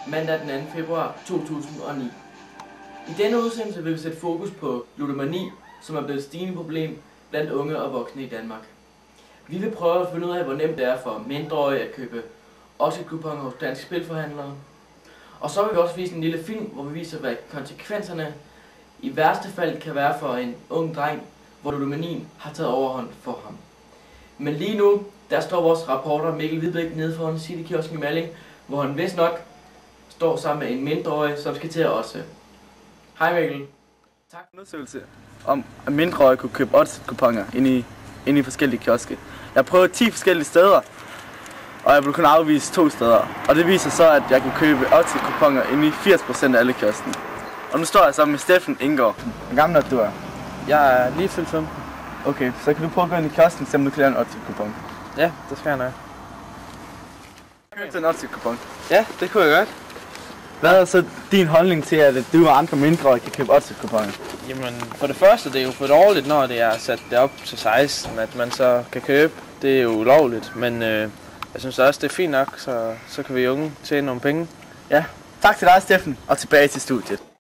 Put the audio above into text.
Mandag den 2. februar 2009. I denne udsendelse vil vi sætte fokus på ludomani, som er blevet et stigende problem blandt unge og voksne i Danmark. Vi vil prøve at finde ud af, hvor nemt det er for mindreårige at købe oddset-kuponer hos danske spilforhandlere. Og så vil vi også vise en lille film, hvor vi viser, hvad konsekvenserne i værste fald kan være for en ung dreng, hvor ludomanien har taget overhånd for ham. Men lige nu, der står vores reporter Mikkel Hvidbæk nede foran Citykiosken i Malling, hvor han vist nok står sammen med en mindreårig, som skal til at også. Hej Mikkel. Tak for en undersøgelse om, at mindreårige kunne købe oddset-kuponer inde i forskellige kioske. Jeg har prøvet 10 forskellige steder, og jeg blev kun afvist 2 steder. Og det viser så, at jeg kan købe oddset-kuponer inde i 80% af alle kiosken. Og nu står jeg sammen med Steffen Ingård. Hvor gammel er du? Jeg er lige fyldt 15. Okay, så kan du prøve at gå ind i kiosken, så du kan lave en oddset-kupon. Ja, det skal jeg nok. Køb en oddset-kupon. Ja, det kunne jeg godt. Hvad er så din holdning til, at du og andre mindreårige kan købe oddset-kuponer? Jamen, for det første, det er jo for dårligt, når det er sat det op til 16, at man så kan købe. Det er jo ulovligt, men jeg synes også, det er fint nok, så kan vi unge tjene nogle penge. Ja, tak til dig, Steffen, og tilbage til studiet.